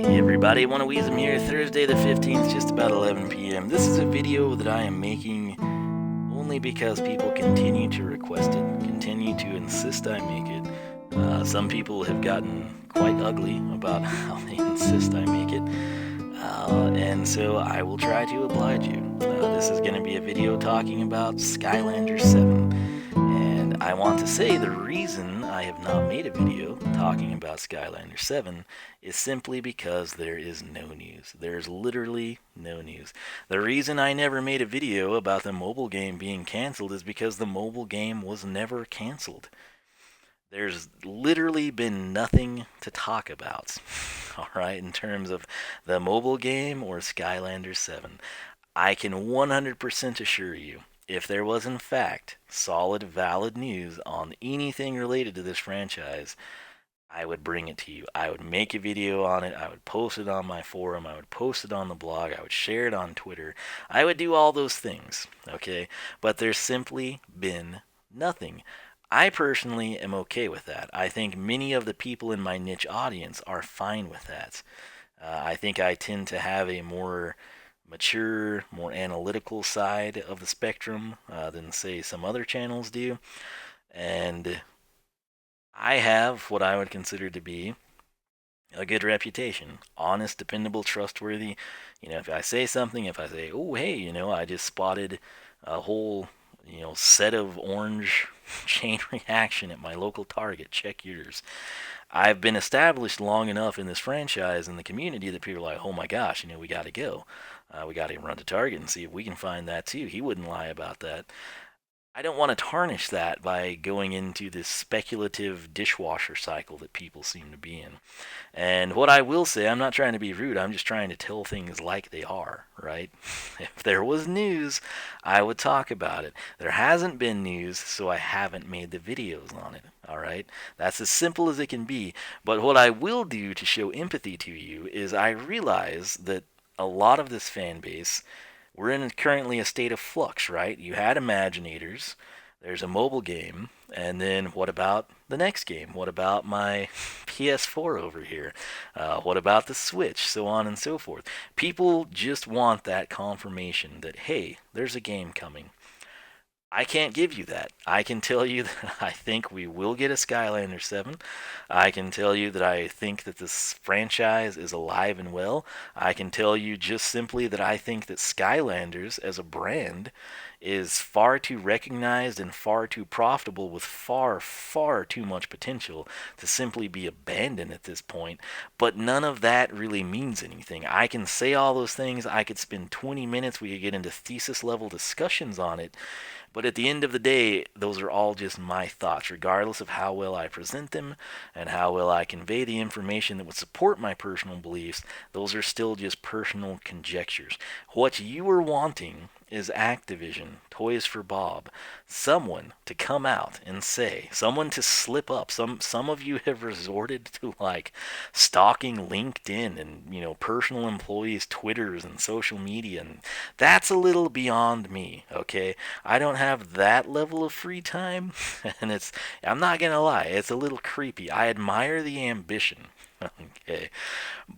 Hey everybody, Weasem here, Thursday the 15th, just about 11 p.m. This is a video that I am making only because people continue to request it, continue to insist I make it. Some people have gotten quite ugly about how they insist I make it, and so I will try to oblige you. This is going to be a video talking about Skylanders 7. And I want to say the reason I have not made a video talking about Skylanders 7 is simply because there is no news. There's literally no news. The reason I never made a video about the mobile game being canceled is because the mobile game was never canceled. There's literally been nothing to talk about, alright, in terms of the mobile game or Skylanders 7. I can 100% assure you, if there was in fact solid, valid news on anything related to this franchise, I would bring it to you. I would make a video on it. I would post it on my forum. I would post it on the blog. I would share it on Twitter. I would do all those things, okay? But there's simply been nothing. I personally am okay with that. I think many of the people in my niche audience are fine with that. I think I tend to have a more mature, more analytical side of the spectrum than, say, some other channels do. And I have what I would consider to be a good reputation. Honest, dependable, trustworthy. If I say something, if I say, oh, hey, I just spotted a whole, set of orange chain reaction at my local Target, check yours. I've been established long enough in this franchise and the community that people are like, oh my gosh, we got to go. We got to run to Target and see if we can find that too. He wouldn't lie about that. I don't want to tarnish that by going into this speculative dishwasher cycle that people seem to be in. And what I will say, I'm not trying to be rude, I'm just trying to tell things like they are, right? If there was news, I would talk about it. There hasn't been news, so I haven't made the videos on it, alright? That's as simple as it can be. But what I will do to show empathy to you is I realize that a lot of this fan base, we're in currently a state of flux, right? You had Imaginators, there's a mobile game, and then what about the next game? What about my PS4 over here? What about the Switch? So on and so forth. People just want that confirmation that, hey, there's a game coming. I can't give you that. I can tell you that I think we will get a Skylander 7. I can tell you that I think that this franchise is alive and well. I can tell you just simply that I think that Skylanders as a brand is far too recognized and far too profitable with far, far too much potential to simply be abandoned at this point. But none of that really means anything. I can say all those things. I could spend 20 minutes. We could get into thesis level discussions on it. But at the end of the day, those are all just my thoughts, regardless of how well I present them and how well I convey the information that would support my personal beliefs. Those are still just personal conjectures. What you are wanting is Activision, Toys for Bob, someone to come out and say, someone to slip up. Some of you have resorted to like stalking LinkedIn and personal employees' Twitters and social media, and that's a little beyond me, okay? I don't have that level of free time, and I'm not gonna lie, it's a little creepy. I admire the ambition. Okay,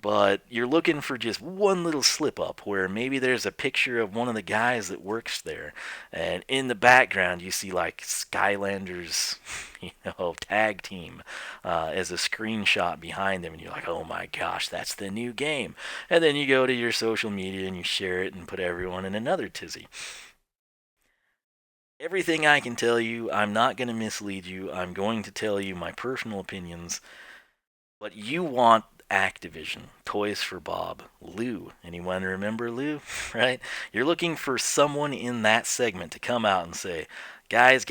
but you're looking for just one little slip up where maybe there's a picture of one of the guys that works there, and in the background you see like Skylanders, tag team as a screenshot behind them, and you're like, oh my gosh, that's the new game. And then you go to your social media and you share it and put everyone in another tizzy. Everything I can tell you, I'm not going to mislead you. I'm going to tell you my personal opinions. But you want Activision, Toys for Bob, Lou. Anyone remember Lou? Right? You're looking for someone in that segment to come out and say, guys,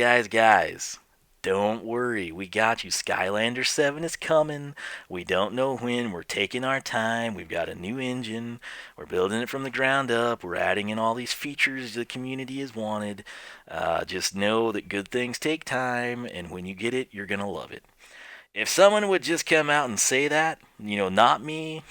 don't worry, we got you. Skylander 7 is coming. We don't know when. We're taking our time. We've got a new engine. We're building it from the ground up. We're adding in all these features the community has wanted. Just know that good things take time, and when you get it, you're going to love it. If someone would just come out and say that, not me,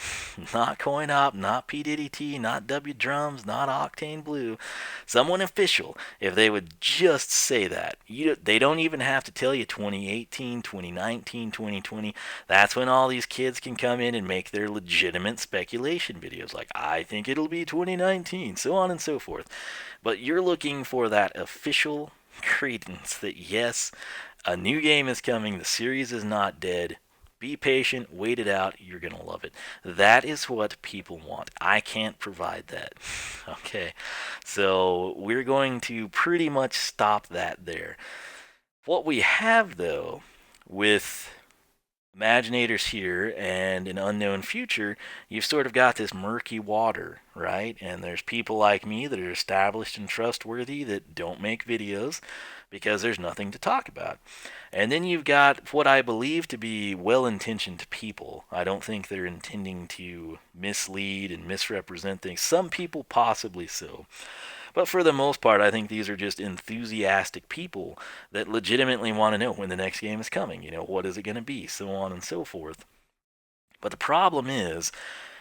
not Coin Op, not P Diddy T, not W Drums, not Octane Blue, someone official, if they would just say that, they don't even have to tell you 2018, 2019, 2020. That's when all these kids can come in and make their legitimate speculation videos, like I think it'll be 2019, so on and so forth. But you're looking for that official credence that yes, a new game is coming. The series is not dead. Be patient. Wait it out. You're going to love it. That is what people want. I can't provide that. Okay. So we're going to pretty much stop that there. What we have, though, with Imaginators here and an unknown future, you've sort of got this murky water, right? And there's people like me that are established and trustworthy that don't make videos because there's nothing to talk about. And then you've got what I believe to be well-intentioned people. I don't think they're intending to mislead and misrepresent things. Some people possibly so. But for the most part, I think these are just enthusiastic people that legitimately want to know when the next game is coming. What is it going to be? So on and so forth. But the problem is,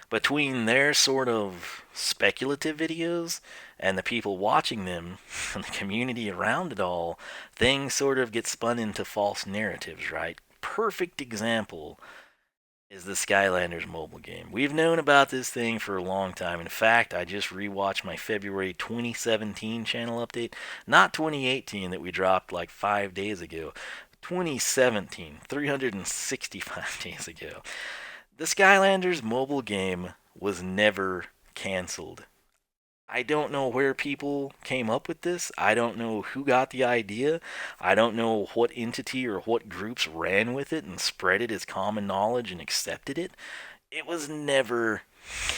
between their sort of speculative videos and the people watching them and the community around it all, things sort of get spun into false narratives, right? Perfect example is the Skylanders mobile game. We've known about this thing for a long time. In fact, I just rewatched my February 2017 channel update, not 2018 that we dropped like 5 days ago. 2017, 365 days ago. The Skylanders mobile game was never canceled. I don't know where people came up with this. I don't know who got the idea. I don't know what entity or what groups ran with it and spread it as common knowledge and accepted it. It was never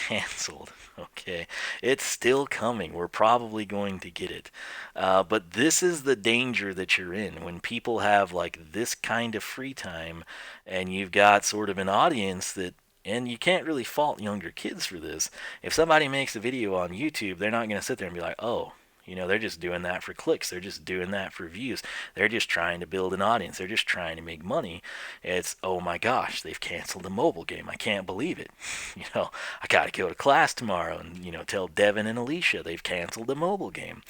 canceled. Okay, it's still coming. We're probably going to get it. But this is the danger that you're in when people have like this kind of free time and you've got sort of an audience that, and you can't really fault younger kids for this. If somebody makes a video on YouTube, they're not going to sit there and be like, oh, they're just doing that for clicks. They're just doing that for views. They're just trying to build an audience. They're just trying to make money. It's, oh my gosh, they've canceled the mobile game. I can't believe it. I got to go to class tomorrow and, tell Devin and Alicia they've canceled the mobile game.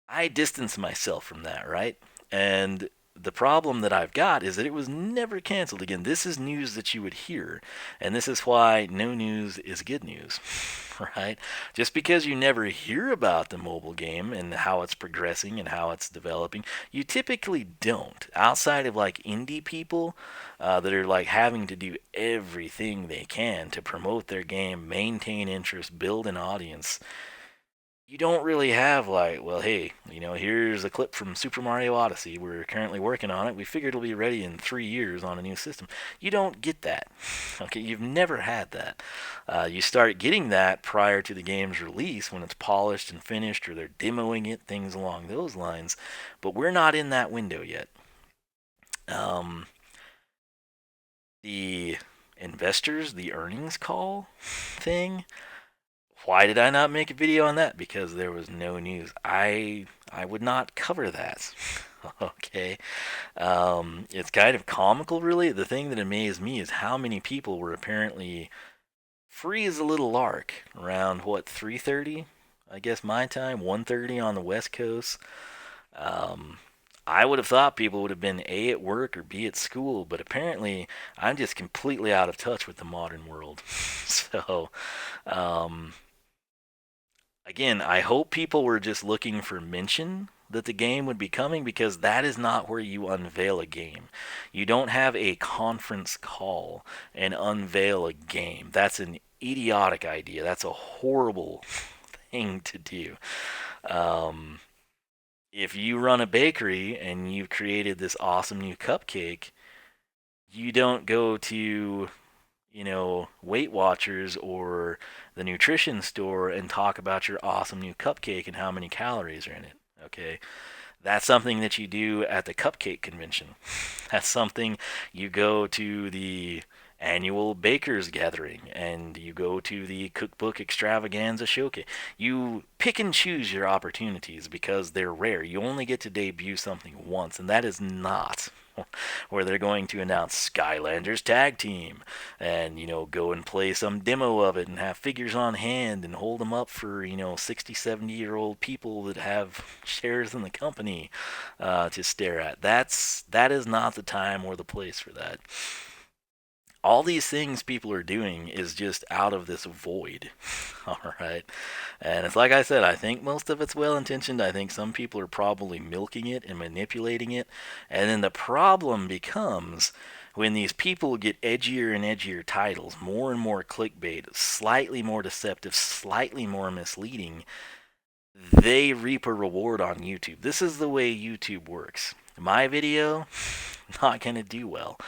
I distance myself from that, right? And the problem that I've got is that it was never canceled. Again, this is news that you would hear, and this is why no news is good news, right? Just because you never hear about the mobile game and how it's progressing and how it's developing, you typically don't. Outside of like indie people that are like having to do everything they can to promote their game, maintain interest, build an audience, you don't really have like, well, hey, here's a clip from Super Mario Odyssey. We're currently working on it. We figure it'll be ready in 3 years on a new system. You don't get that. Okay, you've never had that. You start getting that prior to the game's release when it's polished and finished or they're demoing it, things along those lines. But we're not in that window yet. The investors, the earnings call thing, why did I not make a video on that? Because there was no news. I would not cover that. Okay. It's kind of comical, really. The thing that amazed me is how many people were apparently free as a little lark around, 3:30? I guess my time, 1:30 on the West Coast. I would have thought people would have been A, at work or B, at school, but apparently I'm just completely out of touch with the modern world. So, again, I hope people were just looking for mention that the game would be coming, because that is not where you unveil a game. You don't have a conference call and unveil a game. That's an idiotic idea. That's a horrible thing to do. If you run a bakery and you've created this awesome new cupcake, you don't go to Weight Watchers or the nutrition store and talk about your awesome new cupcake and how many calories are in it. Okay, that's something that you do at the cupcake convention. That's something you go to the annual bakers gathering and you go to the cookbook extravaganza showcase. You pick and choose your opportunities because they're rare. You only get to debut something once, and that is not where they're going to announce Skylanders Tag Team and, go and play some demo of it and have figures on hand and hold them up for, 60, 70-year-old people that have shares in the company to stare at. That is not the time or the place for that. All these things people are doing is just out of this void. All right. And it's like I said, I think most of it's well intentioned. I think some people are probably milking it and manipulating it. And then the problem becomes when these people get edgier and edgier titles, more and more clickbait, slightly more deceptive, slightly more misleading, they reap a reward on YouTube. This is the way YouTube works. My video, not going to do well.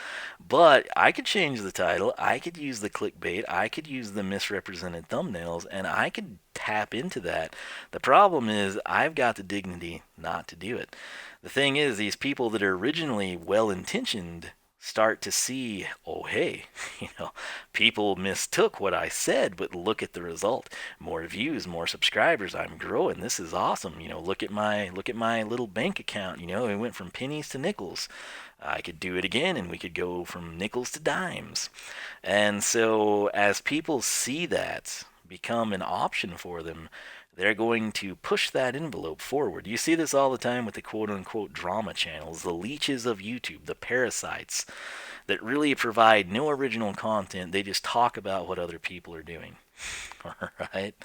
But I could change the title, I could use the clickbait, I could use the misrepresented thumbnails, and I could tap into that. The problem is I've got the dignity not to do it. The thing is, these people that are originally well-intentioned start to see, oh hey, people mistook what I said, but look at the result. More views, more subscribers, I'm growing. This is awesome. Look at my little bank account. It went from pennies to nickels. I could do it again and we could go from nickels to dimes. And so as people see that become an option for them, they're going to push that envelope forward. You see this all the time with the quote-unquote drama channels, the leeches of YouTube, the parasites that really provide no original content. They just talk about what other people are doing. All right?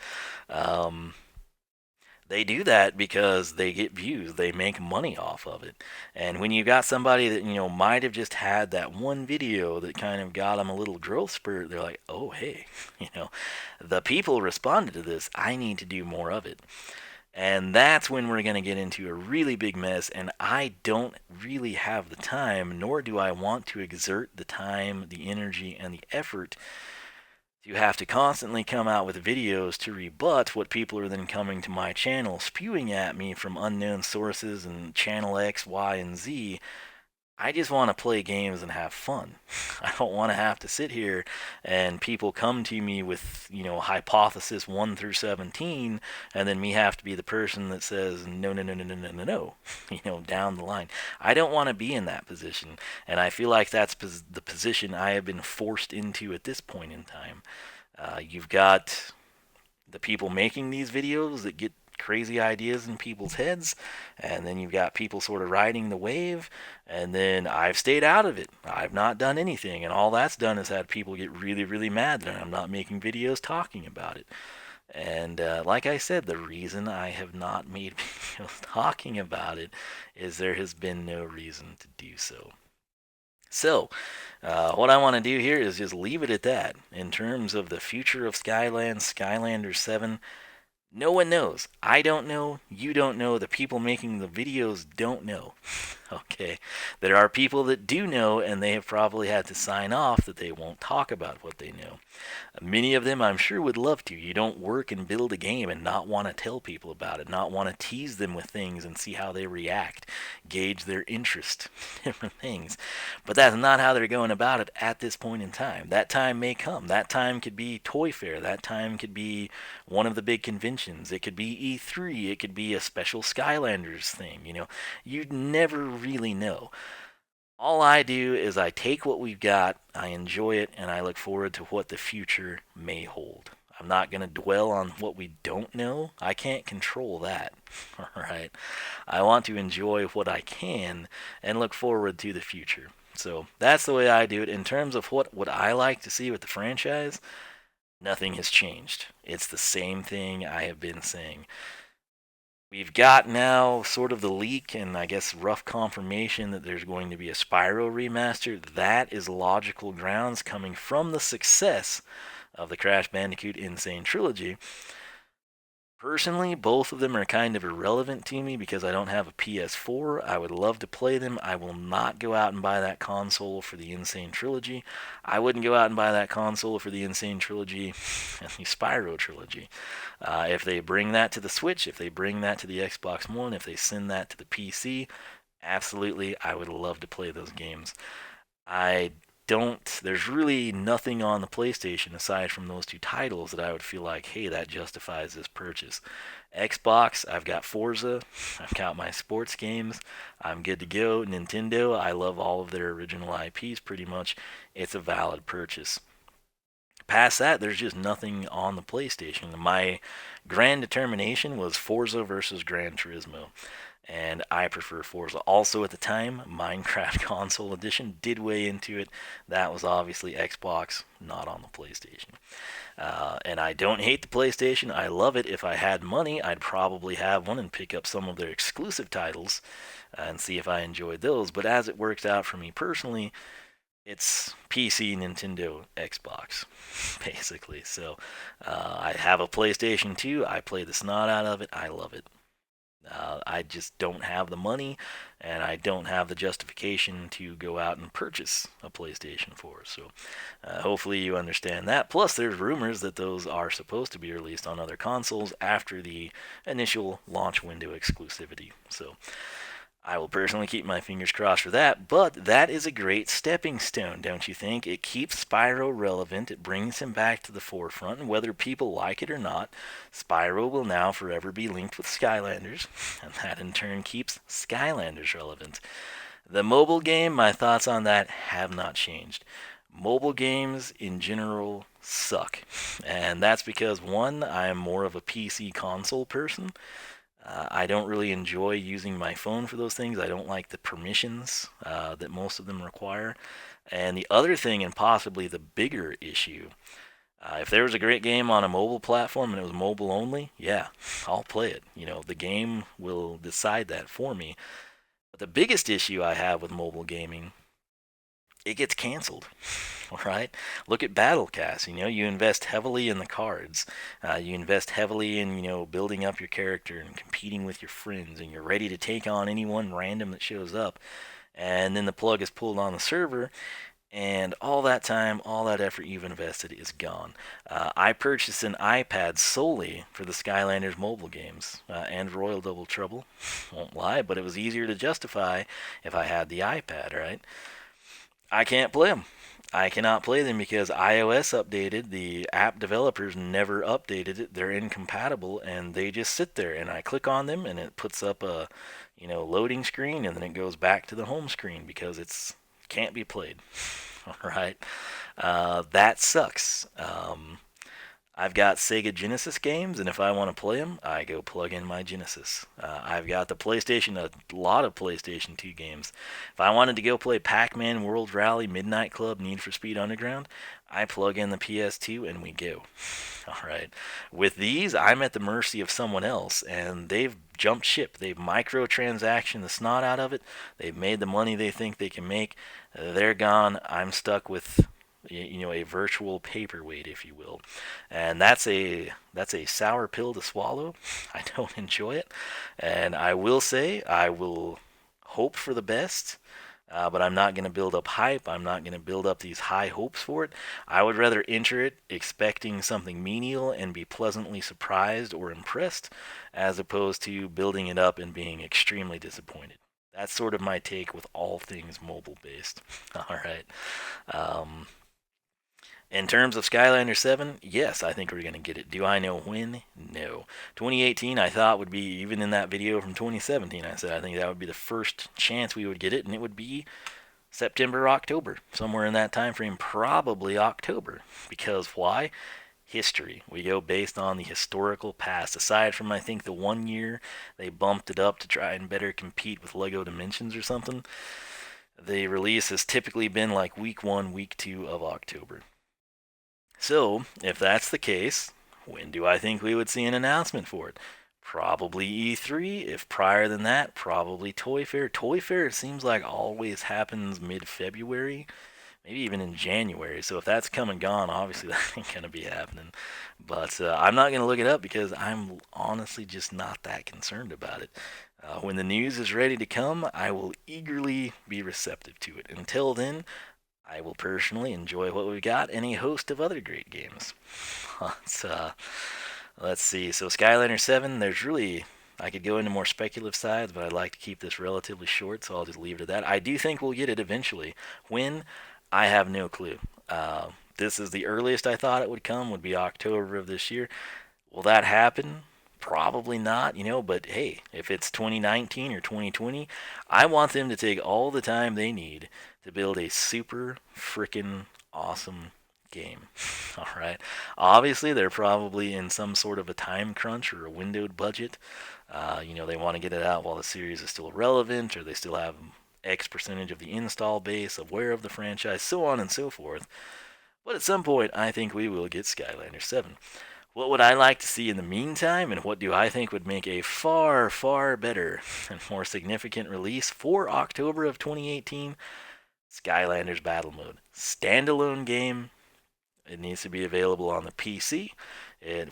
They do that because they get views. They make money off of it. And when you got somebody that, might have just had that one video that kind of got them a little growth spurt, they're like, oh, hey, the people responded to this. I need to do more of it. And that's when we're going to get into a really big mess, and I don't really have the time, nor do I want to exert the time, the energy, and the effort to have to constantly come out with videos to rebut what people are then coming to my channel spewing at me from unknown sources and channel X, Y, and Z. I just want to play games and have fun. I don't want to have to sit here and people come to me with, hypothesis 1 through 17, and then me have to be the person that says, no, down the line. I don't want to be in that position, and I feel like that's the position I have been forced into at this point in time. You've got the people making these videos that get crazy ideas in people's heads, and then you've got people sort of riding the wave, and then I've stayed out of it. I've not done anything, and all that's done is had people get really, really mad that I'm not making videos talking about it. And like I said, the reason I have not made videos talking about it is there has been no reason to do so. So, what I want to do here is just leave it at that. In terms of the future of Skylanders 7, no one knows. I don't know. You don't know. The people making the videos don't know. Okay? There are people that do know, and they have probably had to sign off that they won't talk about what they know. Many of them, I'm sure, would love to. You don't work and build a game and not want to tell people about it, not want to tease them with things and see how they react, gauge their interest, different things. But that's not how they're going about it at this point in time. That time may come. That time could be Toy Fair. That time could be one of the big conventions. It could be E3. It could be a special Skylanders thing. You'd never really know. All I do is I take what we've got, I enjoy it, and I look forward to what the future may hold. I'm not going to dwell on what we don't know. I can't control that. All right. I want to enjoy what I can and look forward to the future. So that's the way I do it. In terms of what I like to see with the franchise, nothing has changed. It's the same thing I have been saying. We've got now sort of the leak and I guess rough confirmation that there's going to be a Spyro remaster. That is logical grounds coming from the success of the Crash Bandicoot Insane Trilogy. Personally, both of them are kind of irrelevant to me because I don't have a PS4. I would love to play them. I will not go out and buy that console for the Insane Trilogy. I wouldn't go out and buy that console for the Insane Trilogy and the Spyro Trilogy. If they bring that to the Switch, if they bring that to the Xbox One, if they send that to the PC, absolutely, I would love to play those games. I there's really nothing on the PlayStation aside from those two titles that I would feel like, hey, that justifies this purchase. Xbox, I've got Forza, I've got my sports games, I'm good to go. Nintendo, I love all of their original IPs pretty much. It's a valid purchase. Past that, there's just nothing on the PlayStation. My grand determination was Forza versus Gran Turismo, and I prefer Forza. Also, at the time, Minecraft Console Edition did weigh into it. That was obviously Xbox, not on the PlayStation. And I don't hate the PlayStation. I love it. If I had money, I'd probably have one and pick up some of their exclusive titles and see if I enjoyed those. But as it works out for me personally, it's PC, Nintendo, Xbox, basically. So I have a PlayStation 2. I play the snot out of it. I love it. I just don't have the money, and I don't have the justification to go out and purchase a PlayStation 4. So hopefully you understand that. Plus, there's rumors that those are supposed to be released on other consoles after the initial launch window exclusivity. So I will personally keep my fingers crossed for that, but that is a great stepping stone, don't you think? It keeps Spyro relevant, it brings him back to the forefront, and whether people like it or not, Spyro will now forever be linked with Skylanders, and that in turn keeps Skylanders relevant. The mobile game, my thoughts on that have not changed. Mobile games in general suck, and that's because, one, I am more of a PC console person. I don't really enjoy using my phone for those things. I don't like the permissions that most of them require. And the other thing, and possibly the bigger issue, if there was a great game on a mobile platform and it was mobile only, yeah, I'll play it. You know, the game will decide that for me. But the biggest issue I have with mobile gaming, it gets canceled. Right? Look at Battlecast. You know, you invest heavily in the cards. You invest heavily in, building up your character and competing with your friends, and you're ready to take on anyone random that shows up. And then the plug is pulled on the server, and all that time, all that effort you've invested is gone. I purchased an iPad solely for the Skylanders mobile games and Royal Double Trouble. Won't lie, but it was easier to justify if I had the iPad, right? I can't play them. I cannot play them because iOS updated. The app developers never updated it. They're incompatible, and they just sit there. And I click on them, and it puts up a, loading screen, and then it goes back to the home screen because it's can't be played. All right, that sucks. I've got Sega Genesis games, and if I want to play them, I go plug in my Genesis. I've got the PlayStation, a lot of PlayStation 2 games. If I wanted to go play Pac-Man, World Rally, Midnight Club, Need for Speed Underground, I plug in the PS2 and we go. All right. With these, I'm at the mercy of someone else, and they've jumped ship. They've microtransactioned the snot out of it. They've made the money they think they can make. They're gone. I'm stuck with a virtual paperweight, if you will, and that's a sour pill to swallow. I don't enjoy it, and I will say I will hope for the best, but I'm not going to build up hype. I'm not going to build up these high hopes for it. I would rather enter it expecting something menial and be pleasantly surprised or impressed, as opposed to building it up and being extremely disappointed. That's sort of my take with all things mobile based. All right. In terms of Skylander 7, yes, I think we're going to get it. Do I know when? No. 2018, I thought would be, even in that video from 2017, I said I think that would be the first chance we would get it, and it would be September, October, somewhere in that time frame, probably October. Because why? History. We go based on the historical past. Aside from, I think, the 1 year they bumped it up to try and better compete with LEGO Dimensions or something, the release has typically been like week 1, week 2 of October. So, if that's the case, when do I think we would see an announcement for it? Probably E3. If prior than that, probably Toy Fair. Toy Fair, it seems like always happens mid-February, maybe even in January. So if that's come and gone, obviously that ain't going to be happening. But I'm not going to look it up because I'm honestly just not that concerned about it. When the news is ready to come, I will eagerly be receptive to it. Until then, I will personally enjoy what we've got and a host of other great games. Let's see. So Skylander 7, I could go into more speculative sides, but I'd like to keep this relatively short, so I'll just leave it at that. I do think we'll get it eventually. When? I have no clue. This is the earliest I thought it would come, would be October of this year. Will that happen? Probably not, but hey, if it's 2019 or 2020, I want them to take all the time they need to build a super freaking awesome game. All right. Obviously, they're probably in some sort of a time crunch or a windowed budget. They want to get it out while the series is still relevant, or they still have X percentage of the install base aware of the franchise, so on and so forth. But at some point, I think we will get Skylanders 7. What would I like to see in the meantime, and what do I think would make a far, far better and more significant release for October of 2018? Skylanders Battle Mode. Standalone game. It needs to be available on the PC,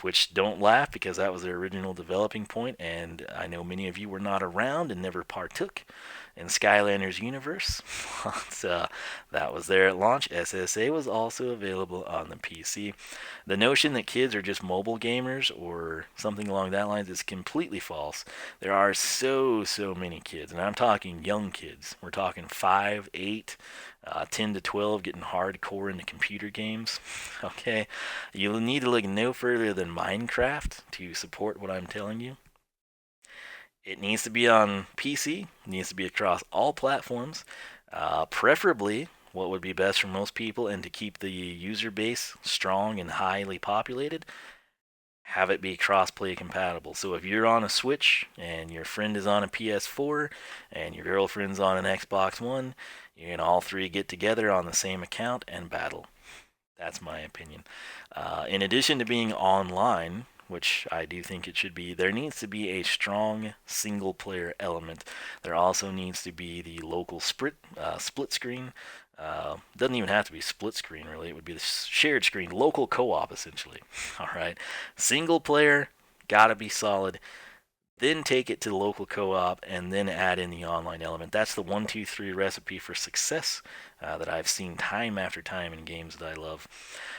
which don't laugh because that was their original developing point, and I know many of you were not around and never partook in Skylanders universe. So that was there at launch. SSA was also available on the PC. The notion that kids are just mobile gamers or something along that lines is completely false. There are so many kids, and I'm talking young kids. We're talking 5, 8, 10 to 12 getting hardcore into computer games. Okay, you'll need to look no further than Minecraft to support what I'm telling you. It needs to be on PC, it needs to be across all platforms, preferably what would be best for most people and to keep the user base strong and highly populated, have it be cross-play compatible. So if you're on a Switch and your friend is on a PS4 and your girlfriend's on an Xbox One, you can all three get together on the same account and battle. That's my opinion. In addition to being online, which I do think it should be, there needs to be a strong single-player element. There also needs to be the local split screen. Doesn't even have to be split screen, really. It would be the shared screen, local co-op, essentially. All right, single player, gotta be solid. Then take it to local co-op and then add in the online element. That's the 1-2-3 recipe for success that I've seen time after time in games that I love.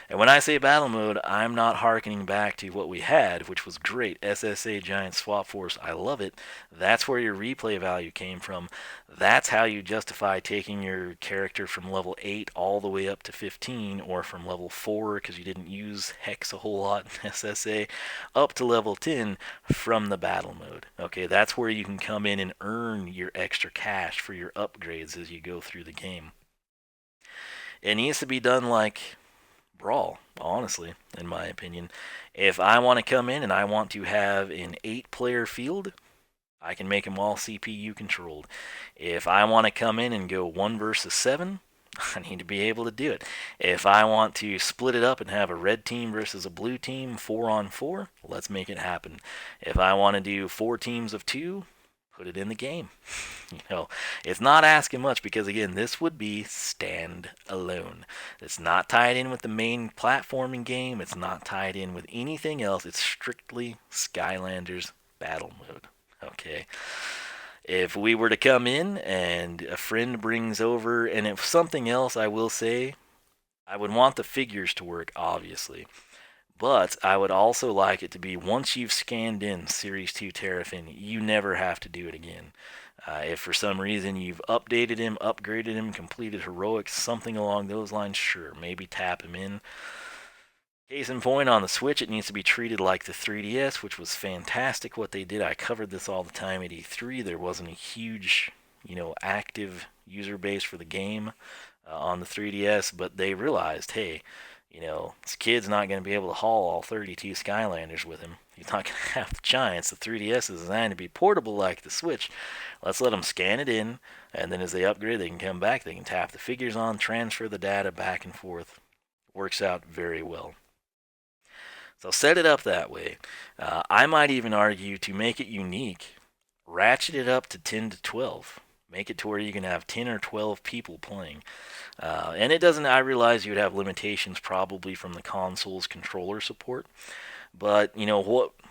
And when I say battle mode, I'm not harkening back to what we had, which was great. SSA Giant Swap Force, I love it. That's where your replay value came from. That's how you justify taking your character from level 8 all the way up to 15, or from level 4 because you didn't use Hex a whole lot in SSA, up to level 10 from the battle mode. Okay, that's where you can come in and earn your extra cash for your upgrades as you go through the game. It needs to be done like Brawl, honestly, in my opinion. If I want to come in and I want to have an 8-player field, I can make them all CPU controlled. If I want to come in and go 1 versus 7, I need to be able to do it. If I want to split it up and have a red team versus a blue team, 4-on-4, let's make it happen. If I want to do 4 teams of 2, put it in the game. It's not asking much because, again, this would be stand-alone. It's not tied in with the main platforming game. It's not tied in with anything else. It's strictly Skylanders battle mode. Okay. If we were to come in and a friend brings over, and if something else, I will say, I would want the figures to work, obviously. But I would also like it to be, once you've scanned in Series 2 Terrafin, you never have to do it again. If for some reason you've updated him, upgraded him, completed heroics, something along those lines, sure, maybe tap him in. Case in point, on the Switch, it needs to be treated like the 3DS, which was fantastic what they did. I covered this all the time at E3. There wasn't a huge, active user base for the game on the 3DS, but they realized, hey, this kid's not going to be able to haul all 32 Skylanders with him. He's not going to have the Giants. The 3DS is designed to be portable like the Switch. Let's let them scan it in, and then as they upgrade, they can come back. They can tap the figures on, transfer the data back and forth. Works out very well. So set it up that way. I might even argue to make it unique, ratchet it up to 10 to 12. Make it to where you can have 10 or 12 people playing. And it doesn't, I realize you would have limitations probably from the console's controller support. But,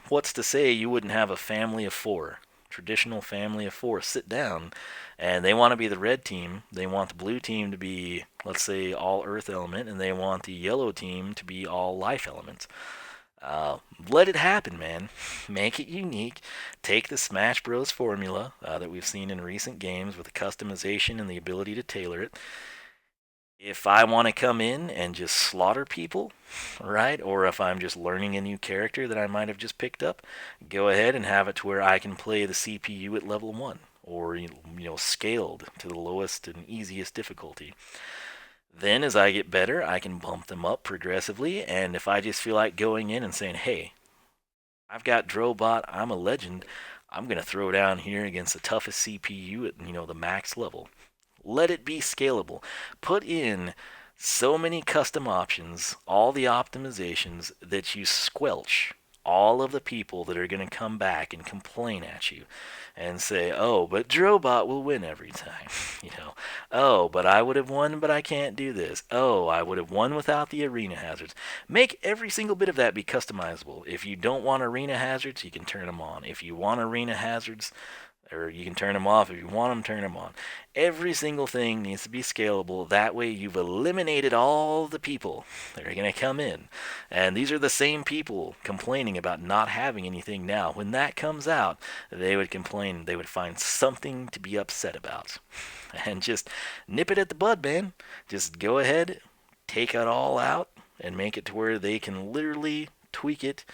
what's to say you wouldn't have a family of 4, traditional family of 4, sit down, and they want to be the red team, they want the blue team to be, let's say, all earth element, and they want the yellow team to be all life elements. Let it happen, man. Make it unique. Take the Smash Bros. Formula that we've seen in recent games with the customization and the ability to tailor it. If I want to come in and just slaughter people, right? Or if I'm just learning a new character that I might have just picked up, go ahead and have it to where I can play the CPU at level 1 or scaled to the lowest and easiest difficulty. Then as I get better, I can bump them up progressively, and if I just feel like going in and saying, "Hey, I've got Drobot, I'm a legend. I'm going to throw down here against the toughest CPU at, the max level." Let it be scalable. Put in so many custom options, all the optimizations that you squelch all of the people that are going to come back and complain at you and say, "Oh, but Drobot will win every time." "Oh, but I would have won, but I can't do this. Oh, I would have won without the arena hazards." Make every single bit of that be customizable. If you don't want arena hazards, you can turn them on. If you want arena hazards, or you can turn them off. If you want them, turn them on. Every single thing needs to be scalable. That way you've eliminated all the people that are going to come in. And these are the same people complaining about not having anything now. When that comes out, they would complain. They would find something to be upset about. And just nip it at the bud, man. Just go ahead, take it all out, and make it to where they can literally tweak it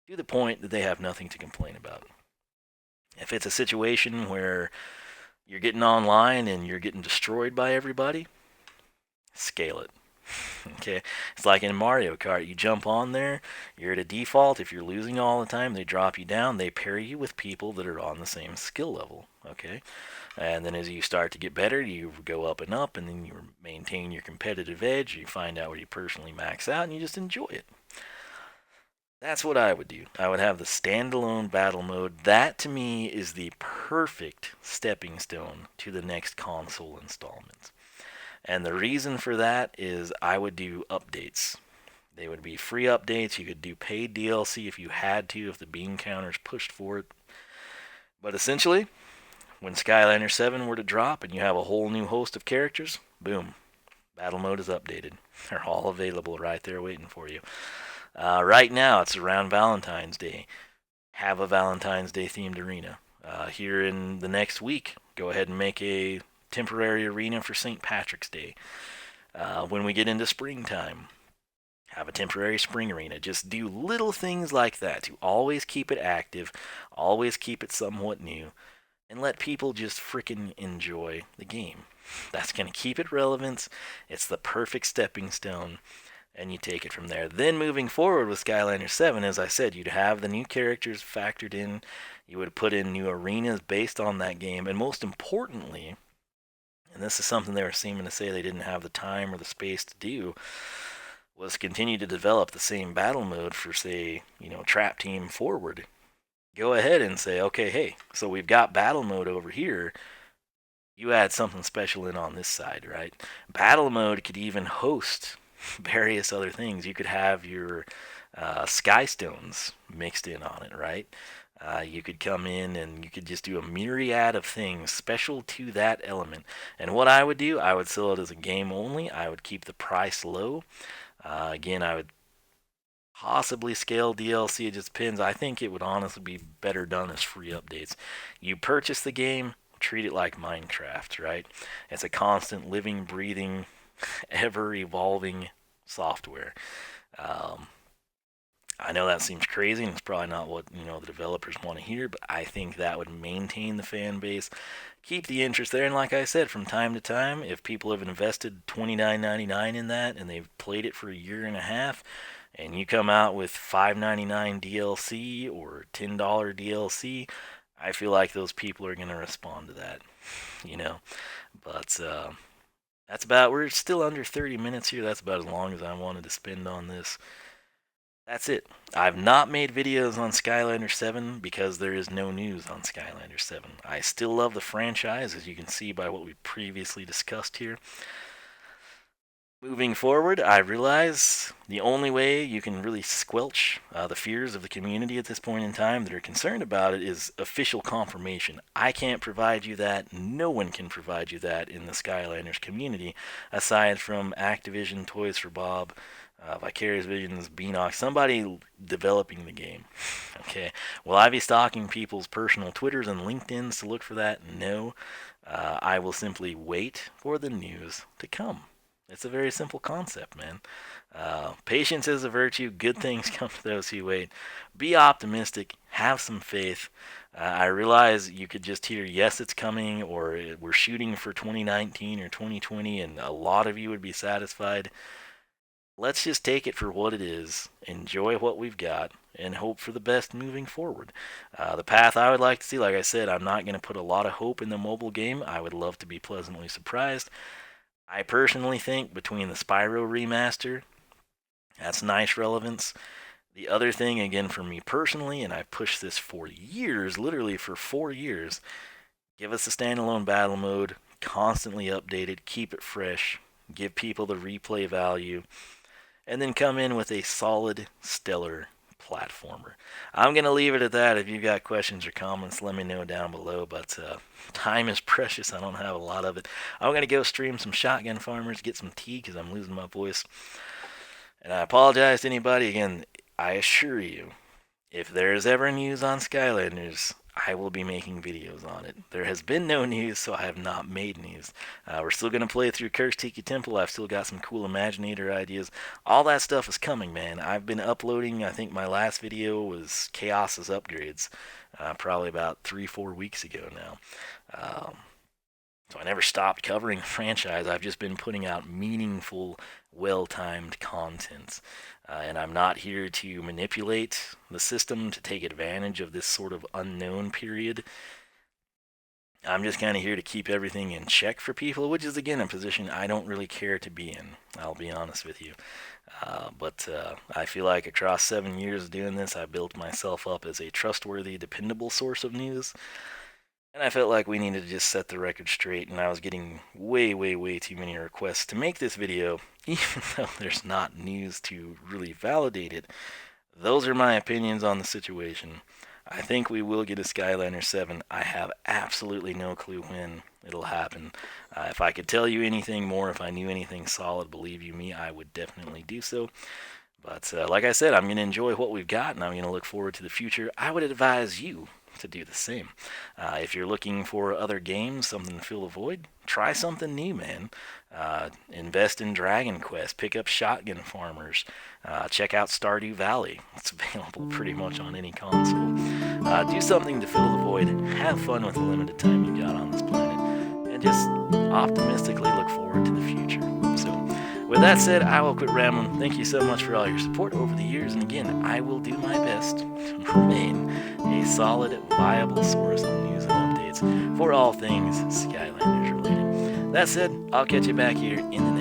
to the point that they have nothing to complain about. If it's a situation where you're getting online and you're getting destroyed by everybody, scale it. Okay, it's like in Mario Kart. You jump on there, you're at a default. If you're losing all the time, they drop you down. They pair you with people that are on the same skill level. Okay, and then as you start to get better, you go up, and then you maintain your competitive edge. You find out where you personally max out, and you just enjoy it. That's what I would do. I would have the standalone battle mode. That, to me, is the perfect stepping stone to the next console installment. And the reason for that is I would do updates. They would be free updates. You could do paid DLC if you had to, if the bean counters pushed for it. But essentially, when Skylanders 7 were to drop and you have a whole new host of characters, boom, battle mode is updated. They're all available right there waiting for you. Right now, it's around Valentine's Day. Have a Valentine's Day themed arena. Here in the next week, go ahead and make a temporary arena for St. Patrick's Day. When we get into springtime, have a temporary spring arena. Just do little things like that to always keep it active, always keep it somewhat new, and let people just freaking enjoy the game. That's going to keep it relevant. It's the perfect stepping stone. And you take it from there. Then moving forward with Skylanders 7, as I said, you'd have the new characters factored in. You would put in new arenas based on that game. And most importantly, and this is something they were seeming to say they didn't have the time or the space to do, was continue to develop the same battle mode for, say, Trap Team Forward. Go ahead and say, okay, hey, so we've got battle mode over here. You add something special in on this side, right? Battle mode could even host various other things. You could have your sky stones mixed in on it, right? You could come in and you could just do a myriad of things special to that element. And what I would do, I would sell it as a game only. I would keep the price low. Again, I would possibly scale DLC. It just depends. I think it would honestly be better done as free updates. You purchase the game, treat it like Minecraft, right? It's a constant living, breathing, ever-evolving software. I know that seems crazy, and it's probably not what the developers want to hear, but I think that would maintain the fan base, keep the interest there. And like I said, from time to time, if people have invested $29.99 in that and they've played it for a year and a half, and you come out with $5.99 DLC or $10 DLC, I feel like those people are going to respond to that, But that's about, we're still under 30 minutes here. That's about as long as I wanted to spend on this. That's it. I've not made videos on Skylanders 7 because there is no news on Skylanders 7. I still love the franchise, as you can see by what we previously discussed here. Moving forward, I realize the only way you can really squelch the fears of the community at this point in time that are concerned about it is official confirmation. I can't provide you that. No one can provide you that in the Skylanders community, aside from Activision, Toys for Bob, Vicarious Visions, Beanox, somebody developing the game. Okay, will I be stalking people's personal Twitters and LinkedIns to look for that? No. I will simply wait for the news to come. It's a very simple concept, man. Patience is a virtue. Good things come to those who wait. Be optimistic. Have some faith. I realize you could just hear, yes, it's coming, or we're shooting for 2019 or 2020, and a lot of you would be satisfied. Let's just take it for what it is, enjoy what we've got, and hope for the best moving forward. The path I would like to see, like I said, I'm not going to put a lot of hope in the mobile game. I would love to be pleasantly surprised. I personally think between the Spyro remaster, that's nice relevance. The other thing, again, for me personally, and I've pushed this for years, literally for 4 years, give us a standalone battle mode, constantly updated, keep it fresh, give people the replay value, and then come in with a solid, stellar platformer. I'm going to leave it at that. If you've got questions or comments, let me know down below. But time is precious. I don't have a lot of it. I'm going to go stream some Shotgun Farmers, get some tea because I'm losing my voice. And I apologize to anybody. Again, I assure you, if there is ever news on Skylanders, I will be making videos on it. There has been no news, so I have not made news. We're still going to play through Cursed Tiki Temple. I've still got some cool Imaginator ideas. All that stuff is coming, man. I've been uploading, I think my last video was Chaos's Upgrades, probably about 3-4 weeks ago now. So I never stopped covering the franchise. I've just been putting out meaningful, well-timed content. And I'm not here to manipulate the system to take advantage of this sort of unknown period. I'm just kind of here to keep everything in check for people, which is, again, a position I don't really care to be in. I'll be honest with you. But I feel like across 7 years of doing this, I built myself up as a trustworthy, dependable source of news. And I felt like we needed to just set the record straight, and I was getting way, way, way too many requests to make this video, even though there's not news to really validate it. Those are my opinions on the situation. I think we will get a Skylander 7. I have absolutely no clue when it'll happen. If I could tell you anything more, if I knew anything solid, believe you me, I would definitely do so. But like I said, I'm going to enjoy what we've got, and I'm going to look forward to the future. I would advise you to do the same. If you're looking for other games, something to fill the void, try something new, man. Invest in Dragon Quest, pick up Shotgun Farmers, check out Stardew Valley. It's available pretty much on any console. Do something to fill the void, have fun with the limited time you've got on this planet, and just optimistically look forward to the future. So, with that said, I will quit rambling. Thank you so much for all your support over the years, and again, I will do my best to remain a solid, viable source of news and updates for all things Skylanders related. That said, I'll catch you back here in the